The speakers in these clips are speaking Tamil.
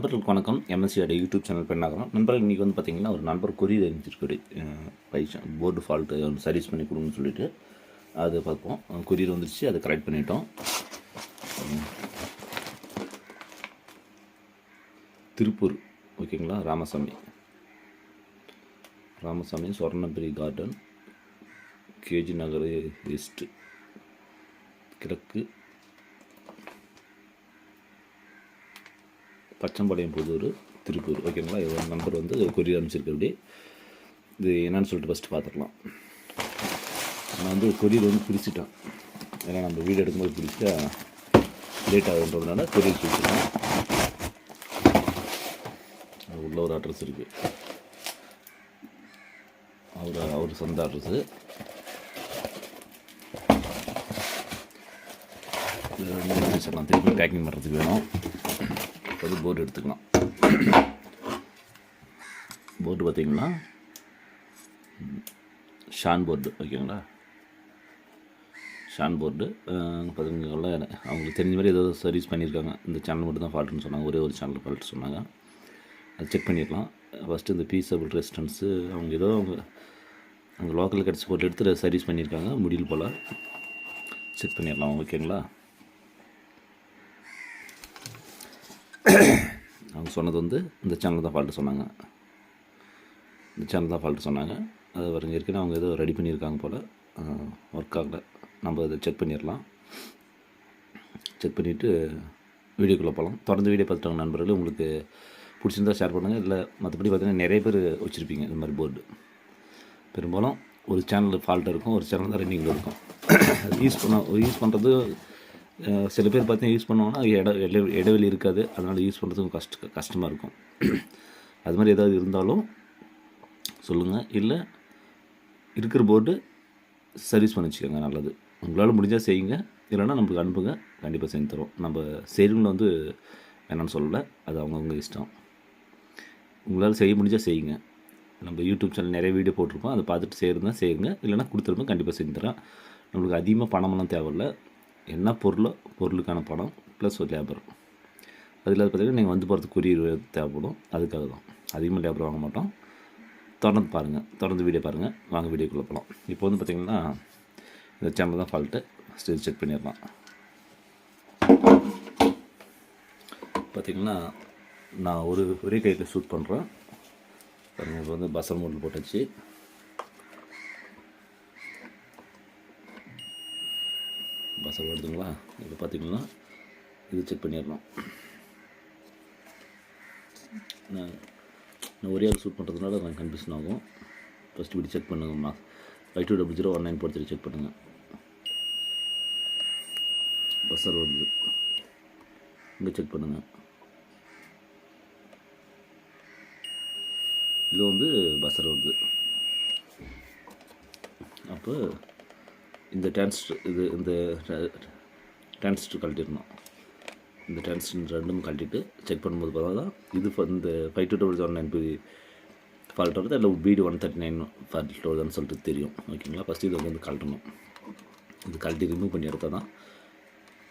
நண்பர்களுக்கு வணக்கம். எம்எஸ்சியோட யூடியூப் சேனல் பெண்ணாகிறோம். நண்பர்கள் இன்றைக்கி வந்து பார்த்திங்கன்னா ஒரு நண்பர் கொரியர் அனுப்பிச்சிருக்காரு. போர்டு ஃபால்ட்டு சர்வீஸ் பண்ணி கொடுங்கன்னு சொல்லிட்டு அது பார்ப்போம். கொரியர் வந்துருச்சு, அதை கரெக்ட் பண்ணிட்டோம். திருப்பூர் ஓகேங்களா. ராமசாமி சொர்ணபுரி கார்டன், கேஜி நகர் ஈஸ்ட்டு, கிழக்கு, பச்சம்பாளையம், புதூர், திருப்பூர் ஓகேங்களா. இது நம்பர் வந்து கொரியர் அனுப்பிச்சிருக்கபடி. இது என்னன்னு சொல்லிட்டு ஃபஸ்ட்டு பார்த்துக்கலாம். நான் வந்து கொரியர் வந்து பிரிச்சுட்டேன். ஏன்னா நம்ம வீடியோ எடுக்கும்போது பிரிச்சுட்டா லேட் ஆகுன்றதுனால கொரியர் பிரிச்சுட்டேன். உள்ள ஒரு அட்ரஸ் இருக்குது, அவர் சொந்த அட்ரஸு. சொல்லலாம், திருப்பி பேக்கிங் பண்ணுறதுக்கு வேணும். அது போர்டு எடுத்துக்கலாம். போர்டு பார்த்திங்கன்னா ஷான் போர்டு ஓகேங்களா. ஷான் போர்டு பார்த்திங்கன்னா அவங்களுக்கு தெரிஞ்ச மாதிரி ஏதோ சர்வீஸ் பண்ணியிருக்காங்க. இந்த சேனல் மட்டும் தான் ஃபால்ட்டுன்னு சொன்னாங்க, ஒரே ஒரு சேனல் ஃபால்ட்டு சொன்னாங்க. அது செக் பண்ணிடலாம். ஃபஸ்ட்டு இந்த பீஸபிள் ரெசிஸ்டன்ஸு அவங்க ஏதோ அவங்க லோக்கலில் கிடச்சி போட்டு எடுத்து சர்வீஸ் பண்ணியிருக்காங்க, முடியல் போல். செக் பண்ணிடலாம் ஓகேங்களா. அவங்க சொன்னது வந்து இந்த சேனல் தான் ஃபால்ட்டு சொன்னாங்க. அது வரைக்கும் ஏற்கனவே அவங்க ஏதோ ரெடி பண்ணியிருக்காங்க போல், ஒர்க் ஆகலை. நம்ம அதை செக் பண்ணிடலாம். செக் பண்ணிவிட்டு வீடியோக்குள்ளே போகலாம். தொடர்ந்து வீடியோ பார்த்துட்டாங்க நண்பர்கள். உங்களுக்கு பிடிச்சிருந்தா ஷேர் பண்ணுங்கள். இல்லை மற்றபடி பார்த்திங்கன்னா நிறைய பேர் வச்சுருப்பீங்க இந்த மாதிரி போர்டு. பெரும்பாலும் ஒரு சேனலில் ஃபால்ட் இருக்கும், ஒரு சேனல் தான் ரன்னிங்கில் இருக்கும். யூஸ் பண்ணுறது சில பேர் பார்த்தீங்கன்னா யூஸ் பண்ணுவாங்கன்னா இடைவெளி இருக்காது, அதனால் யூஸ் பண்ணுறதுக்கும் கஷ்டமாக இருக்கும். அது மாதிரி ஏதாவது இருந்தாலும் சொல்லுங்கள். இல்லை இருக்கிற போர்டு சர்வீஸ் பண்ணி வச்சுக்கோங்க, நல்லது. உங்களால் முடிஞ்சால் செய்யுங்க, இல்லைன்னா நம்மளுக்கு அனுப்புங்க, கண்டிப்பாக செஞ்சு தரோம். நம்ம செய்கிறவங்கள வந்து என்னென்னு சொல்லலை, அது அவங்கவுங்க இஷ்டம். உங்களால் செய்ய முடிஞ்சால் செய்யுங்க. நம்ம யூடியூப் சேனல் நிறைய வீடியோ போட்டிருப்போம், அதை பார்த்துட்டு செய்கிறதா செய்யுங்க, இல்லைனா கொடுத்துருப்போம், கண்டிப்பாக செஞ்சு தரேன். நம்மளுக்கு அதிகமாக பணமெல்லாம் தேவையில்லை. என்ன பொருளுக்கான பணம் ப்ளஸ் ஒரு லேபர். அதில் பார்த்திங்கன்னா நீங்கள் வந்து போகிறதுக்கு கொரியர் தேவைப்படும், அதுக்காக தான். அதிகமாக லேபர் வாங்க மாட்டோம். தொடர்ந்து வீடியோ பாருங்கள். வாங்க வீடியோக்குள்ளே போகலாம். இப்போ வந்து பார்த்திங்கன்னா இந்த சேனல் தான் ஃபால்ட்டு. ஃபஸ்ட்டு செக் பண்ணிடலாம். பார்த்திங்கன்னா நான் ஒரே கையில் ஷூட் பண்ணுறேன். இப்போ வந்து பஸ்ஸர் மோடில் போட்டாச்சு. பஸ்ஸர் வருதுங்களா. இப்போ பார்த்திங்கன்னா இது செக் பண்ணிடலாம். நான் ஒரே ஆள் ஷூட் பண்ணுறதுனால கொஞ்சம் கன்ஃபியூஷன் ஆகும். ஃபஸ்ட்டு இப்படி செக் பண்ணுங்கம்மா. 52001943 செக் பண்ணுங்கள். பஸ்ஸர் வருது, இங்கே செக் பண்ணுங்கள். இது வந்து பஸ்ஸர் வருது. அப்போ இந்த டிரான்சிஸ்டர் கழட்டிடணும். இந்த டிரான்சிஸ்டர் ரெண்டும் கழட்டிட்டு செக் பண்ணும்போது பார்த்தா தான் இது இந்த 520019 ஃபால்ட் வருது, இல்லை BD139 ஃபால்ட் வருதுன்னு சொல்லிட்டு தெரியும் ஓகேங்களா. ஃபஸ்ட்டு இது வந்து கழட்டணும். இது கழட்டி ரிமூவ் பண்ணி எடுத்தால் தான்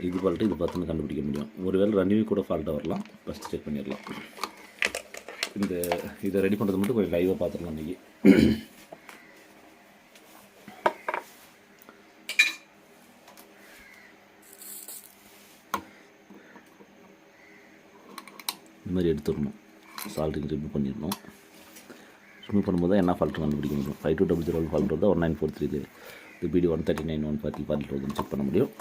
இது ஃபால்ட்டு இது பார்த்துன்னு கண்டுபிடிக்க முடியும். ஒருவேளை ரெண்டுமே கூட ஃபால்ட்டாக வரலாம். ஃபஸ்ட்டு செக் பண்ணிடலாம். இதை ரெடி பண்ணுறது மட்டும் கொஞ்சம் லைவாக பார்த்துக்கலாம் இன்றைக்கி. இந்த மாதிரி எடுத்துடணும். சால்ட்ரிங் ரிமூவ் பண்ணிடணும். ரிமூவ் பண்ணும்போது தான் என்ன ஃபால்ட்டு கண்டுபிடிக்க முடியும். 5200 ஃபால்ட் வருது, 1943 இது BD139 140 ஃபால்ட் வருதுன்னு செக் பண்ண முடியும்.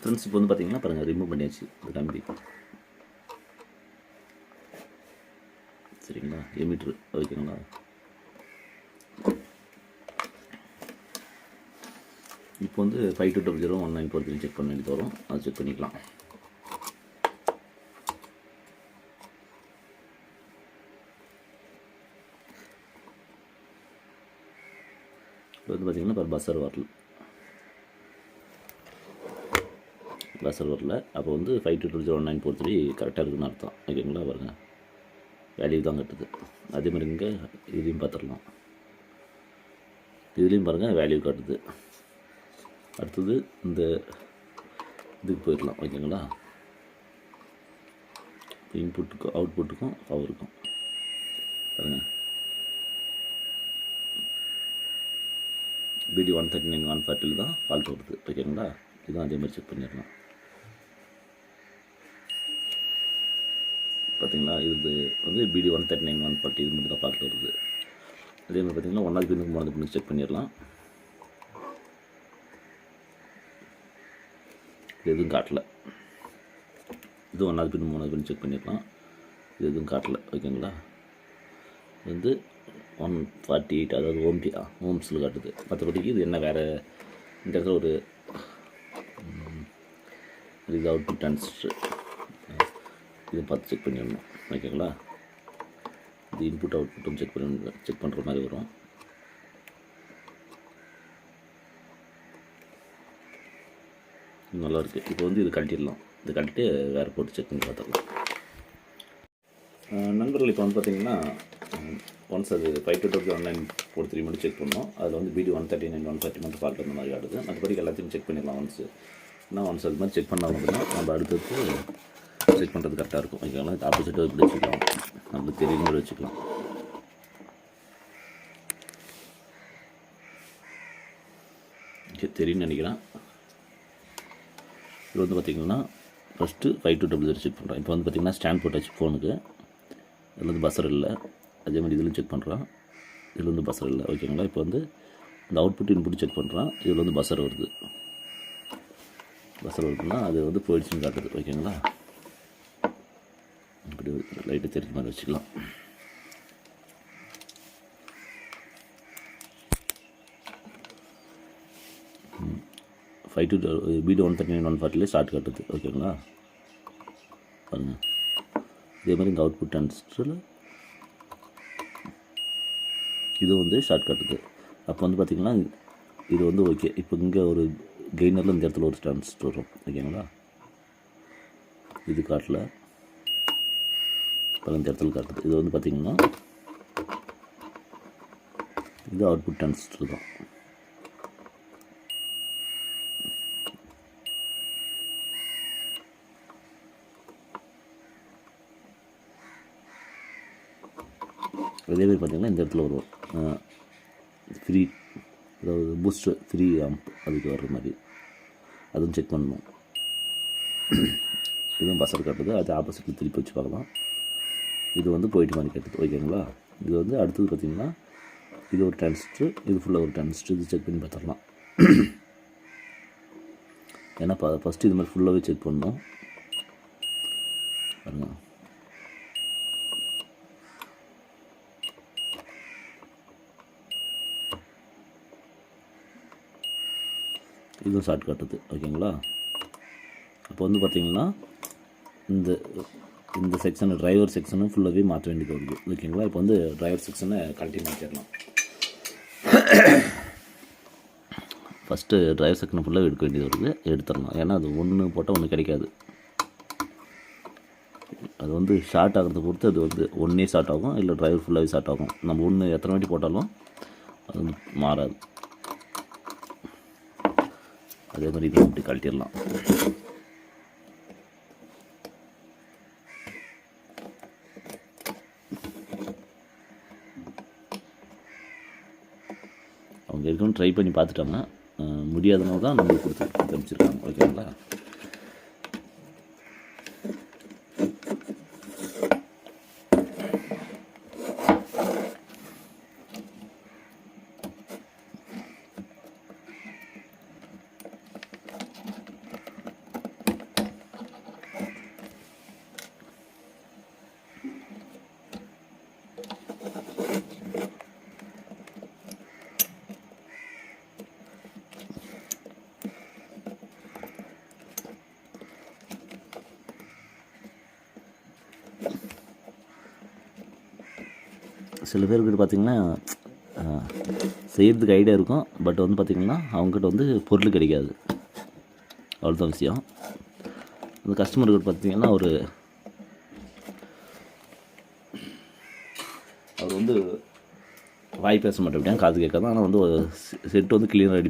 ஃப்ரெண்ட்ஸ் இப்போ வந்து பார்த்திங்கன்னா பாருங்கள், ரிமூவ் பண்ணியாச்சு இந்த கம்பி. சரிங்களா, எமீட்ரு ஓகேங்களா. இப்போ வந்து 52001943 செக் பண்ண வேண்டியது வரும், அதை செக் பண்ணிக்கலாம். இப்போ வந்து பார்த்திங்கன்னா பஸ்ஸர் வரல. பஸ்ஸர் வரல. அப்போ வந்து 52201943 கரெக்டாக இருக்குதுன்னு அர்த்தம். ஓகேங்களா, பாருங்கள் வேல்யூ தான் கட்டுது. அதே மாதிரி இங்கே இதுலேயும் பார்த்துடலாம். இதுலேயும் பாருங்கள் வேல்யூ காட்டுது. அடுத்தது இந்த இதுக்கு போயிடலாம். ஓகேங்களா, இன்புட்டுக்கும் அவுட்புட்டுக்கும் பவருக்கும் பாருங்கள் BD 139 140 தான் ஃபால்ட் வருது. ஓகேங்களா, இதுவும் அதே மாதிரி செக் பண்ணிடலாம். பார்த்தீங்களா, இது வந்து BD 139 140 இது மட்டும் தான் ஃபால்ட் வருது. அதே மாதிரி பார்த்தீங்கன்னா 1வது பின்னுக்கு 3வது பின்னுக்கு செக் பண்ணிடலாம். இது எதுவும் காட்டலை. இது 1வது பின் 3வது பின் செக் பண்ணிடலாம். இது எதுவும் காட்டலை. ஓகேங்களா, இது வந்து 148 அதாவது ஓம்ஸில் காட்டுது. மற்றபடிக்கு இது என்ன வேறு இந்த இடத்துல ஒரு இது அவுட்புட் டிரான்சிஸ்டர் இது பார்த்து செக் பண்ணிடணும். ஓகேங்களா, இது இன்புட் அவுட்புட்டும் செக் பண்ணுற மாதிரி வரும். நல்லாயிருக்கு. இப்போ வந்து இது கழட்டிடலாம். இது கழட்டிட்டு வேறு போட்டு செக் பண்ணி பார்த்துக்கலாம். நண்பர்கள் இப்போ வந்து பார்த்திங்கன்னா ஒன்ஸ் அது 52201943 மட்டும் செக் பண்ணோம். அதில் வந்து BD 139 140 மட்டும் ஃபால்ட் அந்த மாதிரி ஆடுது. மற்றபடி எல்லாத்தையும் செக் பண்ணிடலாம். ஒன்ஸ் அது மாதிரி செக் பண்ணால் மட்டும்தான் நம்ம அடுத்தது செக் பண்ணுறது கரெக்டாக இருக்கும். ஓகேங்களா, இது ஆப்போசிட்டாக இப்படி வச்சுக்கலாம், நம்மளுக்கு தெரியும் மாதிரி வச்சுக்கலாம். தெரியும்னு நினைக்கிறேன். இது வந்து பார்த்திங்கன்னா ஃபஸ்ட்டு 5200 செக் பண்ணுறோம். இப்போ வந்து பார்த்திங்கன்னா ஸ்டாண்ட் போட்டாச்சு ஃபோனுக்கு. இதில் வந்து பஸ்ஸர் இல்லை. அதே மாதிரி இதில் செக் பண்ணுறான். இதில் வந்து பஸ்ஸர் இல்லை. ஓகேங்களா, இப்போ வந்து இந்த அவுட்புட் இன்புட் செக் பண்ணுறான். இதில் வந்து பஸ்ஸர் வருது. பஸ்ஸர் வருதுன்னா அது வந்து போயிடுச்சுன்னு காட்டுது. ஓகேங்களா, இப்படி லைட்டு தெரிஞ்ச மாதிரி வச்சுக்கலாம். BD 139 140 ஸ்டார்ட் காட்டுது. ஓகேங்களா, பாருங்கள் இதே மாதிரி இந்த அவுட்புட் டிரான்சிஸ்டரில் இது வந்து ஷார்ட் காட்டுது. அப்போ வந்து பார்த்திங்கன்னா இது வந்து ஓகே. இப்போ இங்கே ஒரு கெய்னரில் இந்த இடத்துல ஒரு டிரான்சிஸ்டர் வரும். ஓகேங்களா, இது காட்டல, இப்போ இந்த இடத்துல காட்டுது. இது வந்து பார்த்திங்கன்னா இது அவுட்புட் டிரான்சிஸ்டர் தான். அதே மாதிரி பார்த்திங்கன்னா இந்த இடத்துல வரும் ஃப்ரீ, அதாவது பூஸ்டர் ஃப்ரீ ஆம்ப் அதுக்கு வர்ற மாதிரி அதுவும் செக் பண்ணணும். இதுவும் பஸ்ஸர் காட்டுது. அது ஆப்போசிட்டில் திருப்பி வச்சு பார்க்கலாம். இது வந்து போயிட்டு மாதிரி காட்டுது. ஓகேங்களா, இது வந்து அடுத்தது பார்த்திங்கன்னா இது ஒரு டிரான்சிஸ்டர், இது ஃபுல்லாக ஒரு டிரான்சிஸ்டர். இது செக் பண்ணி பார்த்துடலாம். ஏன்னா ஃபஸ்ட்டு இது மாதிரி ஃபுல்லாகவே செக் பண்ணணும். பாருங்க, இதுவும் ஷார்ட் காட்டுது. ஓகேங்களா, அப்போ வந்து பார்த்திங்கன்னா இந்த செக்ஷன் டிரைவர் செக்ஷனும் ஃபுல்லாகவே மாற்ற வேண்டியது வருது. ஓகேங்களா, இப்போ வந்து டிரைவர் செக்ஷனை கழட்டி மாற்றிடலாம். ஃபஸ்ட்டு டிரைவர் செக்ஷனை ஃபுல்லாக எடுக்க வேண்டியது வருது. எடுத்துடலாம். ஏன்னா அது ஒன்று போட்டால் ஒன்று கிடைக்காது. அது வந்து ஷார்ட் ஆகிறத பொறுத்து அது வந்து ஒன்றே ஷார்ட் ஆகும், இல்லை டிரைவர் ஃபுல்லாகவே ஷார்ட் ஆகும். நம்ம ஒன்று எத்தனை வாட்டி போட்டாலும் அது வந்து மாறாது. அதே மாதிரி இதை இப்படி கழட்டிடலாம். அவங்க ஏற்கனவே ட்ரை பண்ணி பார்த்துட்டாங்க. முடியாதனால தான் நம்மளுக்கு கொடுத்து அனுப்பிச்சிருக்காங்க. ஓகேங்களா, சில பேர்கிட்ட பார்த்திங்கன்னா செய்கிறதுக்கு ஐடியா இருக்கும். பட் வந்து பார்த்திங்கன்னா அவங்ககிட்ட வந்து பொருள் கிடைக்காது. அவ்வளோதான் விஷயம். அந்த கஸ்டமருக்கு பார்த்தீங்கன்னா அவர் வந்து வாய் பேச மாட்டேன், காது கேட்காது. ஆனால் வந்து செட்டு வந்து கிளியராக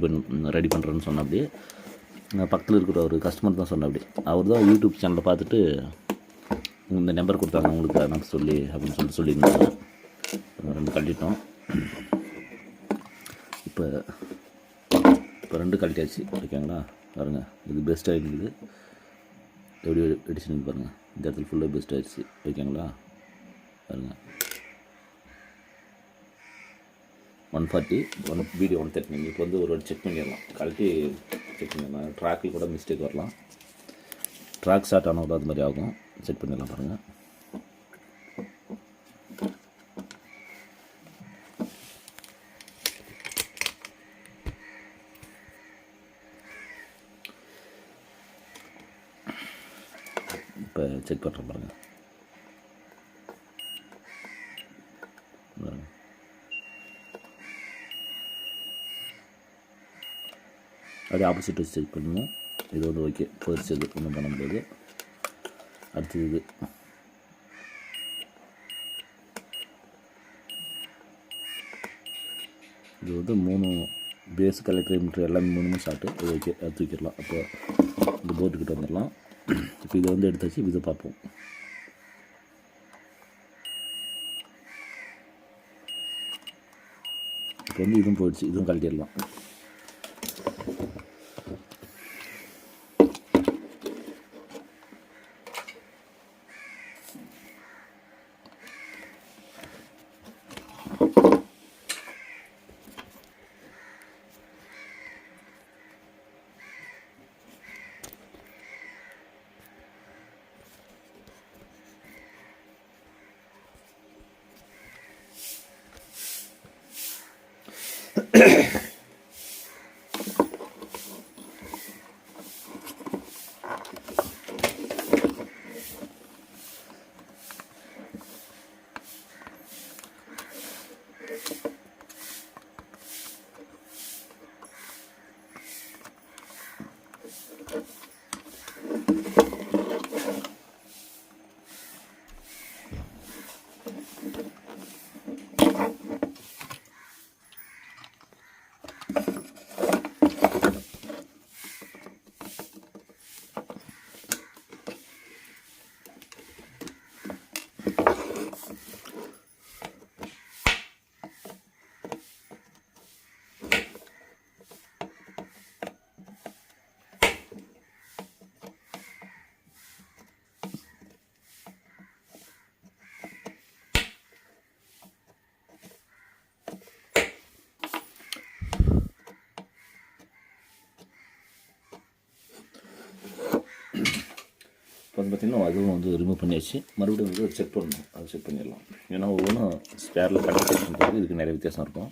ரெடி பண்ணுறேன்னு சொன்ன அப்படியே பக்கத்தில் இருக்கிற ஒரு கஸ்டமர் தான் சொன்ன அப்படி. அவர் தான் யூடியூப் சேனலில் பார்த்துட்டு இந்த நம்பர் கொடுத்தாங்க உங்களுக்கு நான் சொல்லி அப்படின்னு சொல்லியிருந்தாங்க. 2 கழட்டிட்டோம். இப்போ 2 கழட்டியாச்சு. ஓகேங்களா, பாருங்கள், இது பெஸ்ட்டாக இருக்குது. எப்படி எடிஷன் பாருங்கள், இந்த இடத்துல ஃபுல்லாக பெஸ்ட் ஆகிடுச்சு. ஓகேங்களா, பாருங்கள், 140 வீடியோ 130. இப்போ வந்து ஒரு வாட்டி செக் பண்ணிடலாம், கழட்டி செக் பண்ணிடலாம். ட்ராக்கில் கூட மிஸ்டேக் வரலாம், ட்ராக் ஸ்டார்ட் ஆனால் கூட அது மாதிரி ஆகும். செக் பண்ணிடலாம் பாருங்கள். இப்போ செக் பண்ணுறேன் பாருங்கள். அப்படியே ஆப்போசிட் வச்சு செக் பண்ணணும். இது வந்து ஓகே, போயிடுச்சு, இது ஒன்றும் பண்ண முடியாது. அடுத்தது இது வந்து 3 பேஸ் கலெக்டர் மீட்ரு எல்லாமே 3 ஷார்ட்டு. இது ஓகே, அது தூக்கிடலாம். அப்போ இந்த போட்டுக்கிட்ட வந்துடலாம். இப்போ இதை வந்து எடுத்தாச்சு, இதை பார்ப்போம். இப்போ வந்து இதுவும் போயிடுச்சு, இதுவும் கழட்டிடலாம். இப்போ வந்து பார்த்திங்கன்னா அதுவும் வந்து ரிமூவ் பண்ணியாச்சு. மறுபடியும் வந்து செக் பண்ணணும், அதை செக் பண்ணிடலாம். ஏன்னா ஒவ்வொன்றும் ஸ்பேரில் கனெக்ட் பண்ணுறது இதுக்கு நிறைய வித்தியாசம் இருக்கும்.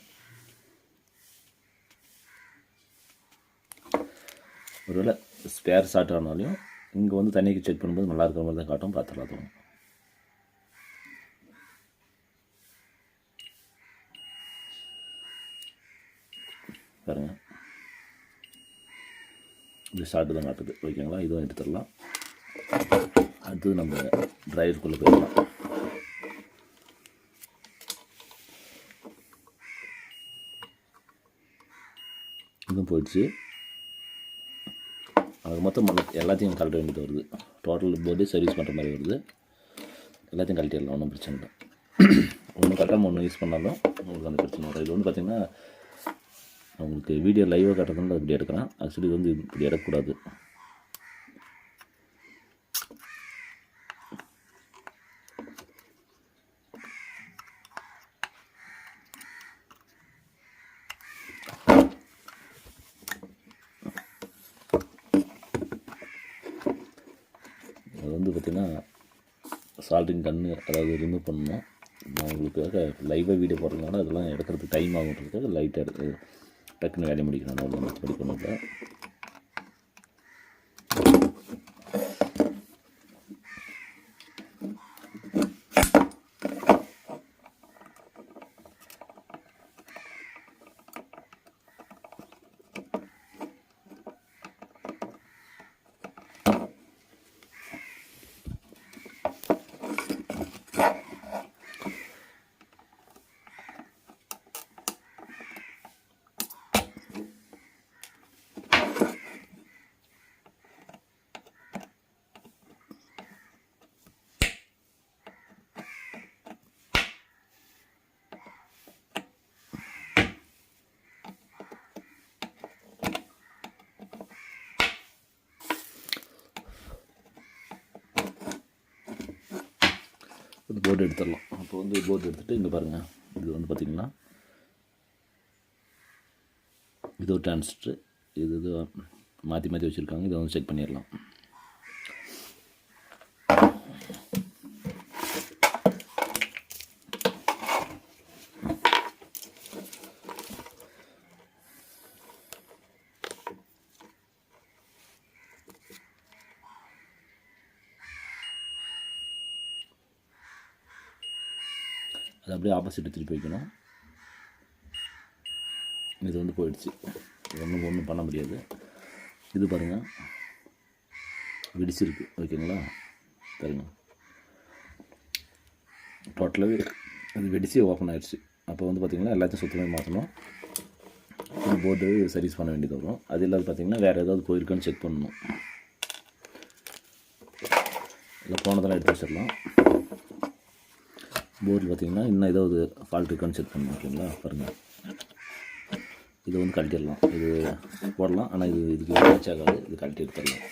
ஒருவேளை ஸ்பேர் ஷார்ட் ஆனாலையும் இங்கே வந்து தண்ணிக்கு செக் பண்ணும்போது நல்லா இருக்கிற மாதிரி தான் காட்டும். பார்த்துடலாம் தோணும். பாருங்கள், இது ஷார்ட்டு தான் காட்டுது. ஓகேங்களா, இதுவும் எடுத்துடலாம். அடுத்தது நம்ம ட்ரைவருக்குள்ளே போயிடலாம். இதுவும் போயிடுச்சு. அதுக்கு மொத்தம் எல்லாத்தையும் கழட்ட வேண்டியது வருது. டோட்டல் போர்டே சர்வீஸ் பண்ணுற மாதிரி வருது. எல்லாத்தையும் கழட்டிடலாம், ஒன்றும் பிரச்சனை இல்லை. ஒன்று கட்டாமல் ஒன்று யூஸ் பண்ணாலும் உங்களுக்கு அந்த பிரச்சனை வரும். இது வந்து பார்த்திங்கன்னா உங்களுக்கு வீடியோ லைவாக கட்டுறதுனால இப்படி எடுக்கிறேன். ஆக்சுவலி இது வந்து இப்படி எடுக்கக்கூடாது. அது வந்து பார்த்திங்கன்னா சால்ட்டிங் கன்று அதாவது ரிமூவ் பண்ணணும். நான் உங்களுக்காக லைவாக வீடியோ போடுறதுனால அதெல்லாம் எடுக்கிறதுக்கு டைம் ஆகுன்றதுக்காக லைட்டாக எடுத்து டக்குன்னு வேலையை முடிக்கணும். அவ்வளோ மற்றபடி பண்ணல. ஒரு போர்டு எடுத்துடலாம். அப்போ வந்து போர்டு எடுத்துகிட்டு இங்கே பாருங்கள், இது வந்து பார்த்திங்கன்னா இது ஒரு டிரான்சிஸ்டர், இது மாற்றி மாற்றி வச்சுருக்காங்க. இதை வந்து செக் பண்ணிடலாம். அது அப்படியே ஆப்போசிட் திருப்பி வைக்கணும். இது வந்து போயிடுச்சு, ஒன்றும் பண்ண முடியாது. இது பாருங்கள் வெடிச்சிருக்கு, ஓகேங்களா? பாருங்க டோட்டலாகவே அது வெடிச்சு ஓப்பன் ஆகிடுச்சு. அப்போ வந்து பார்த்திங்கன்னா எல்லாத்தையும் சுத்தமாக மாற்றணும். போர்டு சர்வீஸ் பண்ண வேண்டியது வரும். அது இல்லாத பார்த்திங்கன்னா வேறு ஏதாவது போயிருக்கான்னு செக் பண்ணணும். இல்லை போனதெல்லாம் எடுத்து வச்சிடலாம். போர்டில் பார்த்திங்கன்னா இன்னும் ஏதாவது ஃபால்ட் இருக்கான்னு செக் பண்ணணும், ஓகேங்களா? பாருங்கள், இதை வந்து கழட்டிடலாம். இது போடலாம், ஆனால் இதுக்கு மேட்ச் ஆகாது. இது கழட்டி எடுத்துடலாம்.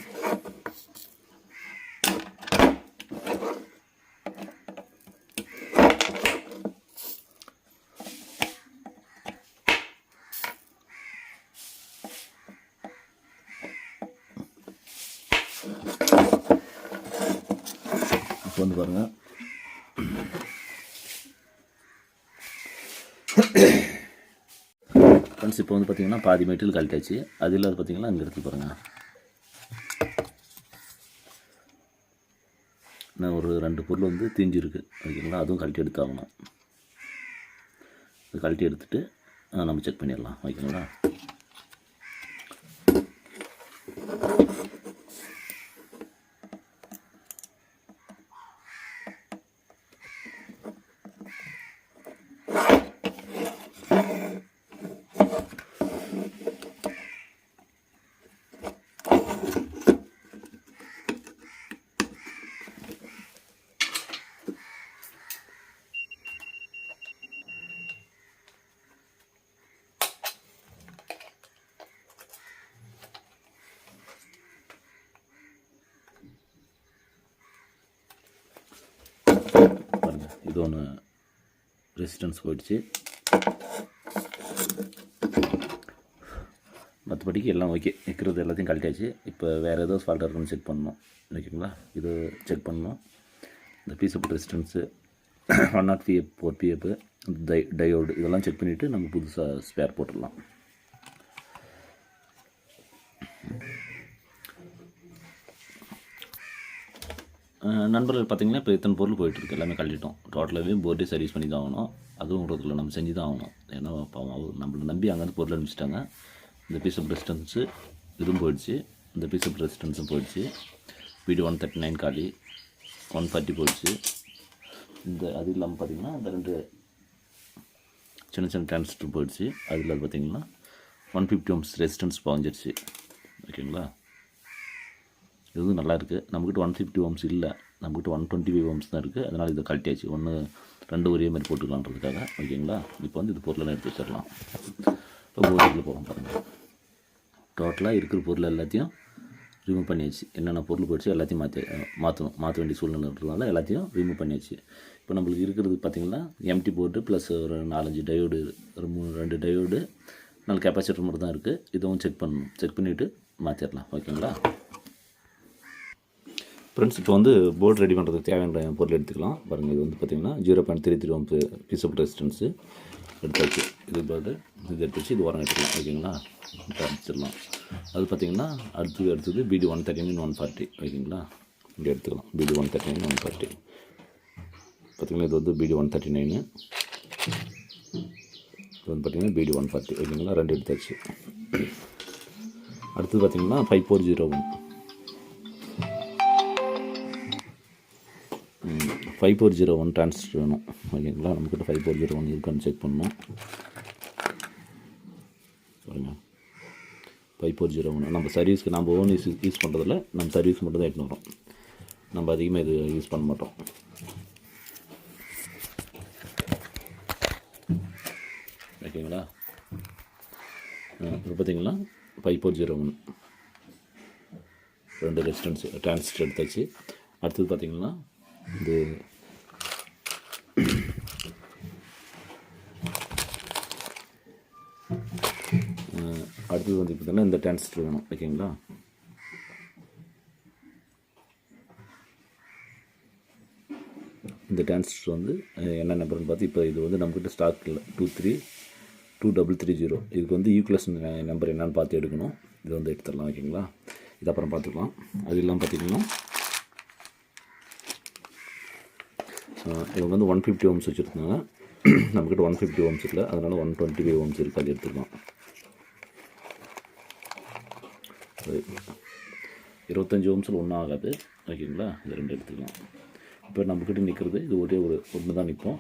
இப்போ வந்து பாருங்கள், ஃப்ரெண்ட்ஸ் இப்போ வந்து பார்த்திங்கன்னா பாதி மெட்டீரியல் கழட்டாச்சு. அது இல்லாத பார்த்திங்கன்னா அங்கே எடுத்து பாருங்கள், நான் ஒரு 2 பொருள் வந்து தீஞ்சிருக்கு, ஓகேங்களா? அதுவும் கழட்டி எடுத்தாகணும். அது கழட்டி எடுத்துகிட்டு நம்ம செக் பண்ணிடலாம், ஓகேங்களா? பாருங்கள், இது ஒன்று ரெசிஸ்டன்ஸ் போயிடுச்சு. மற்றபடிக்கு எல்லாம் ஓகே, இருக்கிறது எல்லாத்தையும் கழட்டியாச்சு. இப்போ வேறு ஏதோ ஃபால்ட் இருக்குன்னு செக் பண்ணணும், ஓகேங்களா? இது செக் பண்ணணும். இந்த peaceable resistance 1 PF 4 PF diode இதெல்லாம் செக் பண்ணிவிட்டு நம்ம புதுசாக ஸ்பேர் போட்டுடலாம். நண்பர்கள் பார்த்திங்கன்னா இப்போ இத்தனை பொருள் போயிட்டுருக்கு, எல்லாமே கழட்டிட்டோம். டோட்டலாகவே போர்டே சர்வீஸ் பண்ணி தான் ஆகணும். அதுவும் விடுறதில்ல, நம்ம செஞ்சு தான் ஆகணும். ஏன்னா நம்மளை நம்பி அங்கேருந்து பொருள் அனுப்பிச்சிட்டாங்க. இந்த பீஸ் ஆஃப் ரெசிஸ்டன்ஸு இதுவும் போயிடுச்சு, இந்த பீஸ் ஆஃப் ரெசிஸ்டன்ஸும் போயிடுச்சு. வீடியோ 139 காலி, 140 போயிடுச்சு. இந்த அது இல்லாமல் பார்த்திங்கன்னா இந்த 2 சின்ன சின்ன டிரான்சிஸ்டர் போயிடுச்சு. அது இல்லாத பார்த்திங்கன்னா 150 ohms ரெசிஸ்டன்ஸ் பாஞ்சிடுச்சு, ஓகேங்களா? இது நல்லாயிருக்கு. நம்மக்கிட்ட 150 ohms இல்லை, நம்மக்கிட்ட 125 ohms தான் இருக்குது. அதனால் இதை கழட்டியாச்சு. 2 ஒரே மாதிரி போட்டுக்கலான்றதுக்காக, ஓகேங்களா? இப்போ வந்து இது பொருளெல்லாம் எடுத்து வச்சிடலாம். இப்போ போர்டுக்குள்ளே போகிறோம் பாருங்கள். டோட்டலாக இருக்கிற பொருள் எல்லாத்தையும் ரிமூவ் பண்ணியாச்சு. என்னென்ன பொருள் போயிடுச்சு எல்லாத்தையும் மாற்ற வேண்டிய சூழ்நிலை இருக்கிறதுனால எல்லாத்தையும் ரிமூவ் பண்ணியாச்சு. இப்போ நம்மளுக்கு இருக்கிறது பார்த்திங்கன்னா எம்டி போர்டு ப்ளஸ் ஒரு 4-5 டயோடு, ஒரு 2 டயோடு, 4 கெப்பாசிட்டர் மட்டும் தான் இருக்குது. இதுவும் செக் பண்ணணும். செக் பண்ணிவிட்டு மாற்றிடலாம், ஓகேங்களா? ஃப்ரெண்ட்ஸ் இப்போ வந்து போர்டு ரெடி பண்ணுறதுக்கு தேவையான பொருள் எடுத்துக்கலாம். பாருங்கள், இது வந்து பார்த்திங்கன்னா 0.33 ohms பீஸபிள் ரெசிஸ்டன்ஸு எடுத்தாச்சு. இது போர்டு இது எடுத்து வச்சு இது உரம் எடுத்துக்கலாம், ஓகேங்களா? அடிச்சிடலாம். அது பார்த்திங்கன்னா அடுத்தது BD 139 140, ஓகேங்களா? இங்கே எடுத்துக்கலாம். BD 139 140 பார்த்திங்கன்னா இது வந்து BD 139, இது வந்து பார்த்திங்கன்னா BD 140, ஓகேங்களா? 2 எடுத்தாச்சு. அடுத்தது பார்த்திங்கன்னா 5401 5401 டிரான்சிஸ்டர் வேணும், ஓகேங்களா? நம்மக்கிட்ட 5401 இருக்கான்னு செக் பண்ணணும். பாருங்கள், 5401 நம்ம சர்வீஸ்க்கு நம்ம ஓன் யூஸ் பண்ணுறதில்ல, நம்ம சர்வீஸ் மட்டும் தான் எடுத்துன்னு வரோம். நம்ம அதிகமாக இது யூஸ் பண்ண மாட்டோம், ஓகேங்களா? இப்போ பார்த்திங்கன்னா 5401 2 ரெசிஸ்டன்ஸ் டிரான்சிஸ்டர் எடுத்தாச்சு. அடுத்தது பார்த்திங்கன்னா இது அடுத்தது வந்து பார்த்திங்கன்னா இந்த டிரான்சிஸ்டர் வேணும். ஓகேங்களா. இந்த டிரான்சிஸ்டர் வந்து என்ன நம்பர்னு பார்த்து இப்போ இது வந்து நம்மக்கிட்ட ஸ்டாக் இல்லை 2330. இதுக்கு வந்து ஈக்குவலஸ் நம்பர் என்னன்னு பார்த்து எடுக்கணும். இது வந்து எடுத்துடலாம். ஓகேங்களா. இது அப்புறம் பார்த்துக்கலாம். அது இல்லாமல் பார்த்திங்கன்னா இவங்க வந்து 150 ohms வச்சுருந்தாங்க. நம்மக்கிட்ட 150 ohms இல்லை, அதனால் 125 ohms இருக்குது. அது எடுத்துக்கலாம். 25 ohms ஒன்றும் ஆகாது. ஓகேங்களா. இது 2 எடுத்துக்கலாம். இப்போ நம்மக்கிட்ட நிற்கிறது இது ஒன்று தான் நிற்போம்.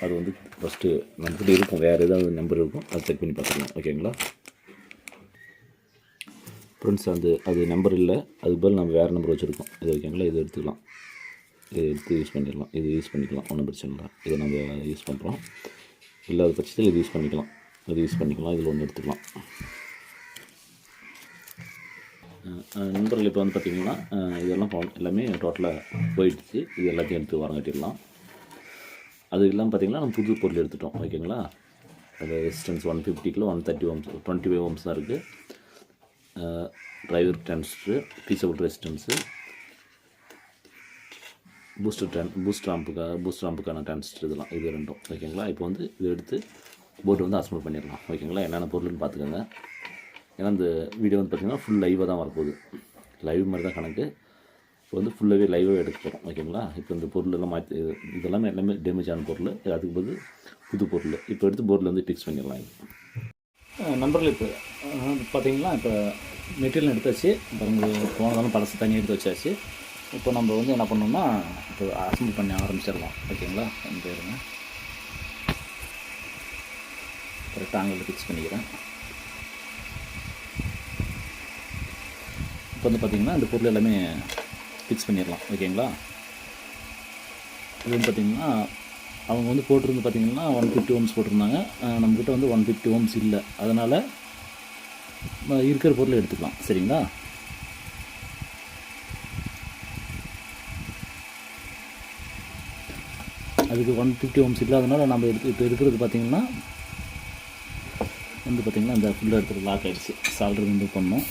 அது வந்து ஃபஸ்ட்டு நம்மக்கிட்ட இருக்கும், வேறு ஏதாவது நம்பர் இருக்கும், அதை செக் பண்ணி பார்த்துக்கலாம். ஓகேங்களா ஃப்ரெண்ட்ஸ். அது நம்பர் இல்லை, அதுக்கு பதில் நம்ம வேறு நம்பர் வச்சுருக்கோம். இது ஓகேங்களா. இது எடுத்துக்கலாம். இதை எடுத்து யூஸ் பண்ணிடலாம். இது யூஸ் பண்ணிக்கலாம், ஒன்றும் பிரச்சனை இல்லை. இதை நம்ம யூஸ் பண்ணுறோம். இல்லாத பட்சத்தில் இது யூஸ் பண்ணிக்கலாம். இதில் ஒன்று எடுத்துக்கலாம். நண்பர்கள் இப்போ வந்து பார்த்திங்கன்னா இதெல்லாம் எல்லாமே டோட்டலாக போயிடுச்சு. இது எல்லாத்தையும் எடுத்து வரங்கட்டிடலாம். அது இல்லாமல் பார்த்திங்கன்னா நம்ம புது பொருள் எடுத்துட்டோம். ஓகேங்களா. அது ரெசிஸ்டன்ஸ் 150 130 ohms 25 ohms தான் இருக்குது. Driver transistor, fusible resistance, booster ஆம்புக்கான டிரான்சிஸ்டர், இதெல்லாம் இது 2ம். ஓகேங்களா. இப்போ வந்து இதை எடுத்து போர்டு வந்து அசம்பிள் பண்ணிடலாம். ஓகேங்களா. என்னென்ன பொருள்னு பார்த்துக்கோங்க. ஏன்னா இந்த வீடியோ வந்து பார்த்திங்கன்னா ஃபுல் லைவாக தான் வரப்போகுது. லைவ் மாதிரி தான் கணக்கு. இப்போ வந்து ஃபுல்லாகவே லைவாக எடுக்க போகிறோம். ஓகேங்களா. இப்போ இந்த பொருள் எல்லாம் மாற்றி இதெல்லாமே எல்லாமே டேமேஜ் ஆன பொருள். அதுக்கு பதில் புது பொருள் இப்போ எடுத்து போர்டில் வந்து ஃபிக்ஸ் பண்ணிடலாம். நண்பர்கள் இப்போ பார்த்திங்கன்னா இப்போ மெட்டீரியல் எடுத்தாச்சு. போனதாலும் பழசு தண்ணி எடுத்து வச்சாச்சு. இப்போ நம்ம வந்து என்ன பண்ணோம்னா இப்போ அசம்பிள் பண்ண ஆரம்பிச்சிடலாம். ஓகேங்களா. வந்து இருங்க, கரெக்டாக ஆங்கிளில் ஃபிக்ஸ் பண்ணிக்கிறேன். இப்போ வந்து பார்த்திங்கன்னா இந்த பொருள் எல்லாமே ஃபிக்ஸ் பண்ணிடலாம். ஓகேங்களா. இது வந்து பார்த்திங்கன்னா அவங்க வந்து போட்டிருந்து பார்த்திங்கன்னா 150 ohms போட்டிருந்தாங்க. நம்மக்கிட்ட வந்து 150 ohms இல்லை, அதனால் இருக்கிற பொருளை எடுத்துக்கலாம். சரிங்களா. அதுக்கு 150 ohms இல்லாதனால நம்ம இப்போ இருக்கிறது பார்த்திங்கன்னா வந்து பார்த்திங்கன்னா இந்த ஃபுல்லாக எடுத்துகிட்டு லாக் ஆகிடுச்சு. சால்டர் வந்து பண்ணோம்.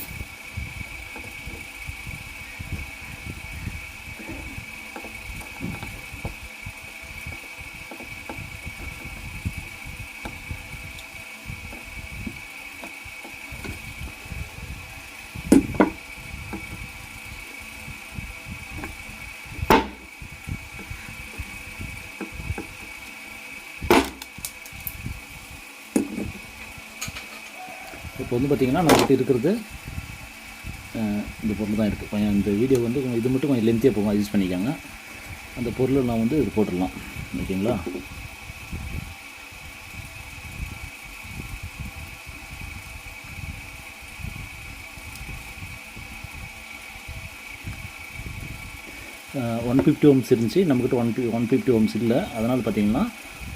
இப்போ வந்து பார்த்திங்கன்னா நம்மகிட்ட இருக்கிறது இந்த பொருள் தான் இருக்குது. கொஞ்சம் இந்த வீடியோ வந்து இது மட்டும் கொஞ்சம் லென்த்தியாக போகும், யூஸ் பண்ணிக்காங்க. அந்த பொருளை நான் வந்து இது போட்டுடலாம். ஓகேங்களா. $150 ohms இருந்துச்சு. நம்மக்கிட்ட 150 ohms இல்லை, அதனால் பார்த்திங்கன்னா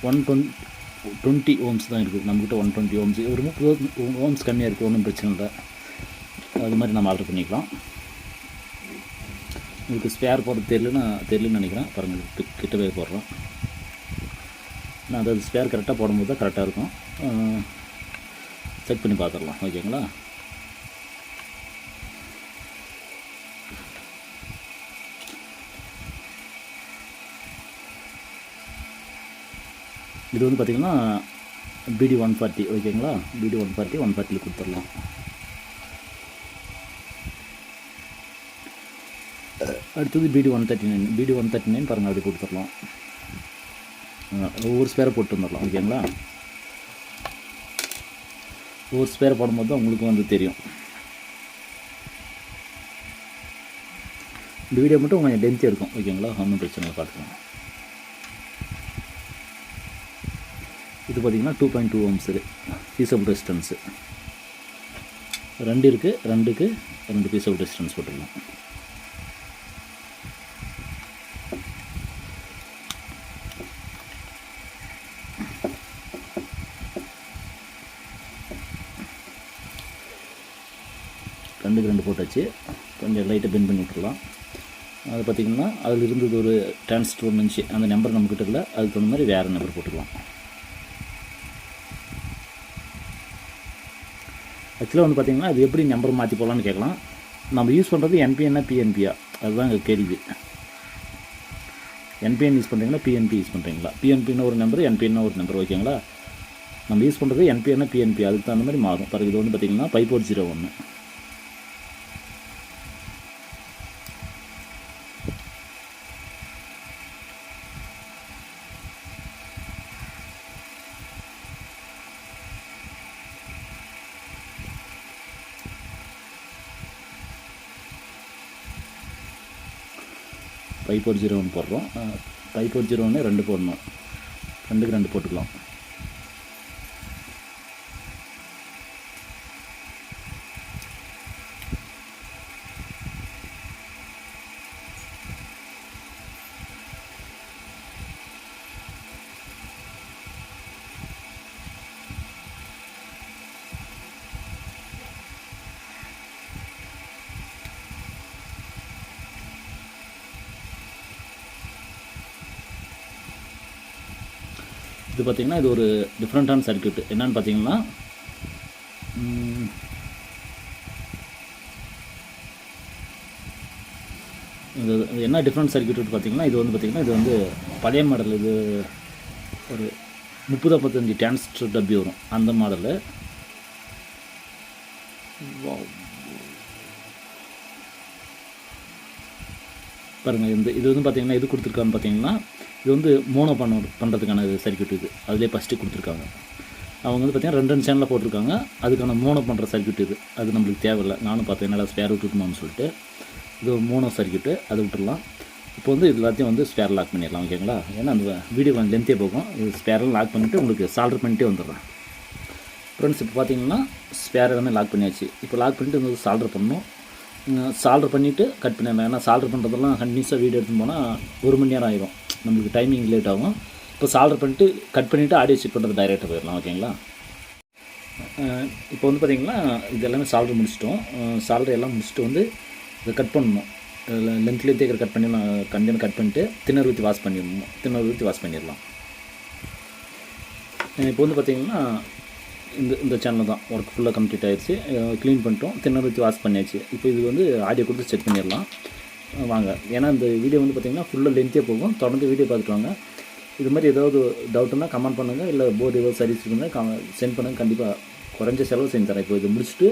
120 ohms தான் இருக்குது. நம்மக்கிட்ட 120 ohms, ஒரு 30 ohms கம்மியாக இருக்குது. ஒன்றும் பிரச்சனை இல்லை. அது மாதிரி நம்ம ஆர்டர் பண்ணிக்கலாம். உங்களுக்கு ஸ்பேர் போடுறது தெரியலன்னு நினைக்கிறேன். பாருங்கள், கிட்டவே போடுறோம். நான் அதாவது ஸ்பேர் கரெக்டாக போடும்போது தான் கரெக்டாக இருக்கும். செக் பண்ணி பார்த்துடலாம். ஓகேங்களா. இது வந்து பார்த்திங்கன்னா BD 140. ஓகேங்களா. BD 140 கொடுத்துடலாம். அடுத்தது BD 139 பாருங்கள், அப்படி கொடுத்துடலாம். ஒவ்வொரு ஸ்பேரை போட்டு வந்துடலாம். ஓகேங்களா. ஒவ்வொரு ஸ்பேரை போடும்போது தான் உங்களுக்கு வந்து தெரியும். இந்த வீடியோ மட்டும் கொஞ்சம் லென்த்தியாக இருக்கும். ஓகேங்களா. ஒன்றும் பிரச்சனை இல்லை, பார்த்துக்கலாம். இது பார்த்திங்கன்னா 2.2 ohms பீசபிள் ரெசிஸ்டன்ஸு 2 இருக்குது. 2க்கு 2 பீசபிள் ரெசிஸ்டன்ஸ் போட்டுக்கலாம். ரெண்டுக்கு 2 போட்டாச்சு. கொஞ்சம் லைட்டாக பெண்ட் பண்ணி விட்டுடலாம். அது பார்த்திங்கன்னா அதில் இருந்தது ஒரு டிரான்சிஸ்டர் ஒன்று இருந்துச்சு. அந்த நம்பர் நம்மக்கிட்ட இல்லை, அதுக்கு தகுந்த மாதிரி வேறு நம்பர் போட்டுக்கலாம். ஆக்சுவலாக வந்து பார்த்திங்கன்னா இது எப்படி நம்பர் மாற்றி போகலான்னு கேட்கலாம். நம்ம யூஸ் பண்ணுறது என்பிஎன்னா பிஎன்பியா, அதுதான் எங்கள் கேள்வி. என்பிஎன் யூஸ் பண்ணுறீங்களா பிஎன்பி யூஸ் பண்ணுறீங்களா? பிஎன்பின்னா ஒரு நம்பர், என்பிஎன்னா ஒரு நம்பர், ஓகேங்களா? நம்ம யூஸ் பண்ணுறது என்பிஎன்னா பிஎன்பி, அதுக்கு தகுந்த மாதிரி மாறும். பிறகு இது வந்து பார்த்திங்கன்னா 5401. $5401 போடுறோம். $5401 2 போடணும், 2க்கு 2 போட்டுக்கலாம். இது பார்த்திங்கன்னா இது ஒரு டிஃப்ரெண்ட்டான சர்க்யூட். என்னென்னு பார்த்தீங்கன்னா இது என்ன டிஃப்ரெண்ட் சர்க்யூட் பார்த்தீங்கன்னா, இது வந்து பார்த்திங்கன்னா இது வந்து பழைய மாடல். இது ஒரு 30-35 டிரான்சிஸ்டர் டப்பி வரும், அந்த மாடலு. பாருங்கள், இது வந்து பார்த்திங்கன்னா இது கொடுத்துருக்கான்னு பார்த்தீங்கன்னா, இது வந்து மோனோ பண்ணுறதுக்கான சர்க்யூட். இது அதிலே ஃபஸ்ட்டு கொடுத்துருக்காங்க. அவங்க வந்து பார்த்திங்கன்னா 2 சேனலில் போட்டிருக்காங்க. அதுக்கான மோனோ பண்ணுற சர்க்யூட் இது. அது நம்மளுக்கு தேவையில்லை. நானும் பார்த்தேன் என்னடா ஸ்பேர் விட்டுட்டுமான்னு சொல்லிட்டு. இது ஒரு மோனோ சர்க்யூட்டு, அதை விட்டுடலாம். இப்போ வந்து இது எல்லாத்தையும் வந்து ஸ்பேர் லாக் பண்ணிடலாம், ஓகேங்களா? ஏன்னா அந்த வீடியோ கொஞ்சம் லென்த்தே போகும். இது ஸ்பேரெல்லாம் லாக் பண்ணிவிட்டு உங்களுக்கு சால்டர் பண்ணிட்டே வந்துடுறேன். ஃப்ரெண்ட்ஸ், இப்போ பார்த்தீங்கன்னா ஸ்பேர் எல்லாமே லாக் பண்ணியாச்சு. இப்போ லாக் பண்ணிவிட்டு வந்து சால்டர் பண்ணணும். சால்டர் பண்ணிவிட்டு கட் பண்ணிடலாம். ஏன்னா சால்டர் பண்ணுறதெல்லாம் கண்டினியூஸாக வீடியோ எடுத்துன்னு போனால் 1 மணி நேரம் ஆகிடும், நம்மளுக்கு டைமிங் லேட் ஆகும். இப்போ சால்டர் பண்ணிட்டு கட் பண்ணிவிட்டு ஆடியோ செக் பண்ணுறது டைரெக்டாக போயிடலாம், ஓகேங்களா? இப்போ வந்து பார்த்திங்கன்னா இது எல்லாமே சால்டர் முடிச்சிட்டோம். சால்டர் எல்லாம் முடிச்சுட்டு வந்து இதை கட் பண்ணணும். லென்த்லேயே தேக்கிற கட் பண்ணிடலாம். கண்டிப்பாக கட் பண்ணிட்டு தின்னர் ஊற்றி வாஷ் பண்ணிடணும். தின்னர் ஊற்றி வாஷ் பண்ணிடலாம். இப்போ வந்து பார்த்திங்கன்னா இந்த சேனல் தான் ஒர்க் ஃபுல்லாக கம்ப்ளீட் ஆகிடுச்சு. க்ளீன் பண்ணிட்டோம், தின்னர் ஊற்றி வாஷ் பண்ணியாச்சு. இப்போ இது வந்து ஆடியோ கொடுத்து செக் பண்ணிடலாம் வாங்க. ஏன்னா இந்த வீடியோ வந்து பார்த்திங்கன்னா ஃபுல்லாக லென்த்தே போகும். தொடர்ந்து வீடியோ பார்த்துட்டு வாங்க. இது மாதிரி ஏதாவது டவுட்டுன்னா கமெண்ட் பண்ணுங்கள். இல்லை போர்டு ஏதாவது சர்வீஸ் இருந்தால் சென்ட் பண்ணுங்கள். கண்டிப்பாக குறைஞ்ச செலவு செஞ்சு தரேன். இப்போ இது முடிச்சுட்டு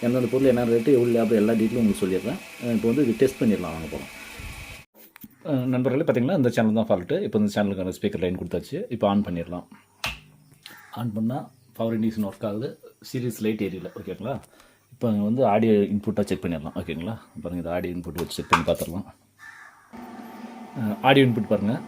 எந்தெந்த பொருள் என்ன ரேட்டு, எவ்வளோ லேபர், எல்லா டீட்டெயிலும் உங்களுக்கு சொல்லிடுறேன். இப்போ வந்து இது டெஸ்ட் பண்ணிடலாம் வாங்க போகிறோம். நண்பர்களே, பார்த்திங்கன்னா இந்த சேனல் தான் ஃபால்ட்டு. இப்போ இந்த சேனலுக்கான ஸ்பீக்கர் லைன் கொடுத்தாச்சு. இப்போ ஆன் பண்ணிடலாம். ஆன் பண்ணால் பவர் இண்டிகேஷன் ஒர்க் ஆகுது. சீரியஸ் லைட் ஏரியல, ஓகேங்களா? இப்போ வந்து ஆடியோ இன்புட்டாக செக் பண்ணிடலாம், ஓகேங்களா? பாருங்கள், இது ஆடியோ இன்புட் வச்சு செக் பண்ணி பார்த்துடலாம். ஆடியோ இன்புட் பாருங்கள்.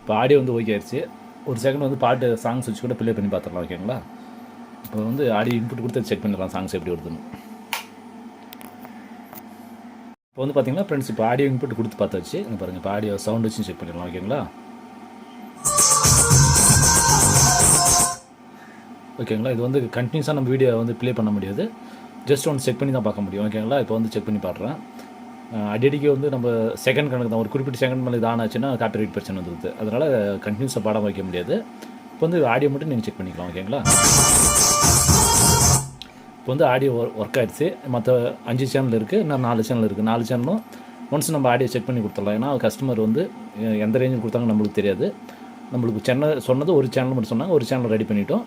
இப்போ ஆடியோ வந்து ஓகே ஆயிடுச்சு. ஒரு செகண்ட் வந்து பாட்டு சாங்ஸ் வச்சு கூட ப்ளே பண்ணி பார்த்துடலாம், ஓகேங்களா? இப்போ வந்து ஆடியோ இன்புட் கொடுத்து செக் பண்ணிடலாம் சாங்ஸ் எப்படி வருதுன்னு. இப்போ வந்து பார்த்திங்கன்னா ஃப்ரெண்ட்ஸ், இப்போ ஆடியோ இன்புட் கொடுத்து பார்த்தாச்சு. இங்கே பாருங்கள், இப்போ ஆடியோ சவுண்ட் வச்சு செக் பண்ணிடலாம், ஓகேங்களா? ஓகேங்களா? இது வந்து கண்டினியூஸாக நம்ம வீடியோ வந்து ப்ளே பண்ண முடியாது. ஜஸ்ட் ஒன்று செக் பண்ணி தான் பார்க்க முடியும், ஓகேங்களா? இப்போ வந்து செக் பண்ணி பார்க்குறேன். அடிக்கடிக்கு வந்து நம்ம செகண்ட் கணக்கு தான், ஒரு குறிப்பிட்ட செகண்ட் மேலே இது ஆன் ஆச்சுன்னா காப்பிரைட் பிரச்சனை வந்துடுது. அதனால் கண்டினியூஸாக பாடம் வைக்க முடியாது. இப்போ வந்து ஆடியோ மட்டும் நீங்கள் செக் பண்ணிக்கலாம், ஓகேங்களா? இப்போ வந்து ஆடியோ ஒர்க் ஆகிடுச்சு. மற்ற 5 சேனல் இருக்குது, இன்னும் 4 சேனல் இருக்குது. 4 சேனலும் ஒன்ஸ் நம்ம ஆடியோ செக் பண்ணி கொடுத்துடலாம். ஏன்னா கஸ்டமர் வந்து எந்த ரேஞ்சில் கொடுத்தாங்க நம்மளுக்கு தெரியாது. நம்மளுக்கு சேனல் சொன்னது ஒரு சேனல் மட்டும் சொன்னாங்க, ஒரு சேனல் ரெடி பண்ணிட்டோம்.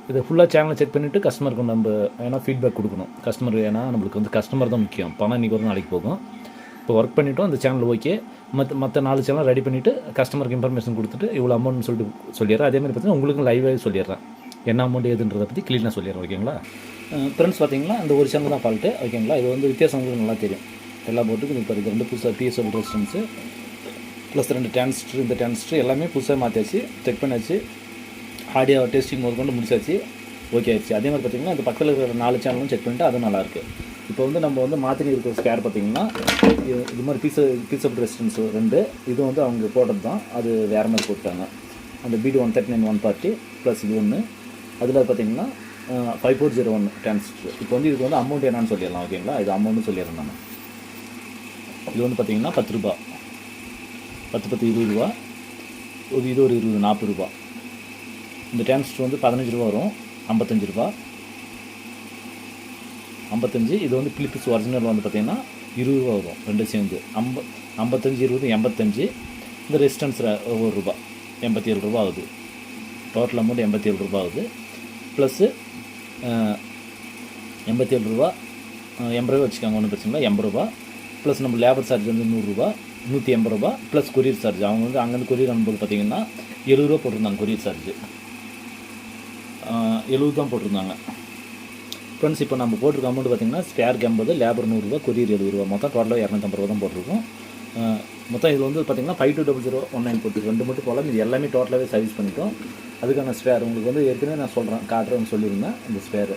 இது ஃபுல்லாக சேனலை செக் பண்ணிவிட்டு கஸ்டமருக்கு நம்ம ஏன்னா ஃபீட்பேக் கொடுக்கணும். கஸ்டமர் ஏன்னா நம்மளுக்கு வந்து கஸ்டமர் தான் முக்கியம். பணம் இன்றைக்கி ஒரு நாளைக்கு போகும். இப்போ ஒர்க் பண்ணிவிட்டோம், அந்த சேனல் ஓகே. மற்ற 4 சேனல் ரெடி பண்ணிவிட்டு கஸ்டமருக்கு இன்ஃபர்மேஷன் கொடுத்துட்டு இவ்வளோ அமௌண்ட்னு சொல்லிட்டு சொல்லிடுறேன். அதேமாதிரி பார்த்தீங்கன்னா உங்களுக்கும் லைவாகவே சொல்லிடுறேன், என்ன அமௌண்ட் ஏதுன்றதை பற்றி க்ளீனாக சொல்லிடுறேன், ஓகேங்களா? ஃப்ரெண்ட்ஸ், பார்த்தீங்கன்னா இந்த ஒரு சேனல் தான் ஃபால்ட்டு, ஓகேங்களா? இது வந்து வித்தியாசம் உங்களுக்கு நல்லா தெரியும். எல்லா போட்டுக்கும் இப்போ இது 2 புதுசாக பிஎஸ்ஓ ரெசிஸ்டன்ஸு ப்ளஸ் 2 டிரான்சிஸ்டர், இந்த டிரான்சிஸ்டர் எல்லாமே புதுசாக மாற்றியாச்சு, செக் பண்ணியாச்சு. ஆடியோ டெஸ்டிங் முதற்கொண்டு முடிச்சாச்சு, ஓகே ஆயிடுச்சு. அதே மாதிரி பார்த்திங்கன்னா இந்த பக்கத்தில் இருக்கிற 4 சேனலும் செக் பண்ணிவிட்டு அதுவும் நல்லாயிருக்கு. இப்போ வந்து நம்ம வந்து மாற்றி இருக்கிற ஸ்பேர் பார்த்திங்கன்னா இது மாதிரி பீஸ் ஆஃப் ரெசிஸ்டன்ஸ் 2, இது வந்து அவங்க போட்டது தான், அது வேறு மாதிரி போட்டாங்க. அந்த BD 139 140 ப்ளஸ் இது ஒன்று, அதில் பார்த்திங்கன்னா 5401 டிரான்சிஸ்டர். இப்போ வந்து இதுக்கு வந்து அமௌண்ட் என்னன்னு சொல்லிடலாம், ஓகேங்களா? இது அமௌண்ட்டு சொல்லிடுறேன் நான். இது வந்து பார்த்திங்கன்னா 10 ரூபா, 10 10 20 ரூபா, இது ஒரு 20 40 ரூபா. இந்த டிரான்சிஸ்டர் வந்து 15 ரூபா வரும், 55 ரூபா, 55. இது வந்து பிலிப்ஸ் ஒரிஜினல் வந்து பார்த்திங்கன்னா 20 ரூபா வரும், ரெண்டும் சேர்ந்து 55 20 85. இந்த ரெசிஸ்டன்ஸ் ஒரு ரூபா, 87 ரூபா ஆகுது. டோட்டல் அமௌண்ட் 87 ரூபா ஆகுது. ப்ளஸ்ஸு 87 ரூபா, 80 ரூபா வச்சுக்காங்க, ஒன்றும் பிரச்சனை இல்லை, 80 ரூபா. ப்ளஸ் நம்ம லேபர் சார்ஜ் வந்து 100 ரூபா, 180 ரூபா. ப்ளஸ் கொரியர் சார்ஜ், அவங்க வந்து அங்கேருந்து கொரியர் அனுப்பும்போது பார்த்திங்கன்னா 70 ரூபா போட்டிருந்தாங்க. கொரியர் சார்ஜ் 70 தான் போட்டிருந்தாங்க. ஃப்ரெண்ட்ஸ், இப்போ நம்ம போட்டிருக்க அமௌண்ட் பார்த்திங்கன்னா ஸ்பேருக்கு 80, லேபர் 100 ரூபா, கொரியர் 70 ரூபா, மொத்தம் டோட்டலாக 250 ரூபா தான் போட்டிருக்கோம். மொத்தம் இது வந்து பார்த்திங்கன்னா 520019 போட்டு 2 மட்டும் போகலாம். இது எல்லாமே டோட்டலாகவே சர்வீஸ் பண்ணிட்டோம். அதுக்கான ஸ்பேர் உங்களுக்கு வந்து ஏற்கனவே நான் காட்டுறேன்னு சொல்லியிருந்தேன். இந்த ஸ்பேர்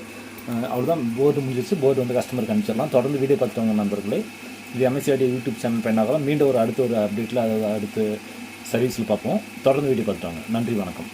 அவ்வளோதான். போர்டு முடிஞ்சிச்சு. போர்டு வந்து கஸ்டமருக்கு அனுப்பிச்சிடலாம். தொடர்ந்து வீடியோ பார்த்துட்டவங்க நண்பர்களே, இது MSCID யூடியூப் சேனல் பயனாகலாம். மீண்டும் அடுத்த ஒரு அப்டேட்டில், அதாவது அடுத்து சர்வீஸில் பார்ப்போம். தொடர்ந்து வீடியோ பார்த்துட்டாங்க. நன்றி, வணக்கம்.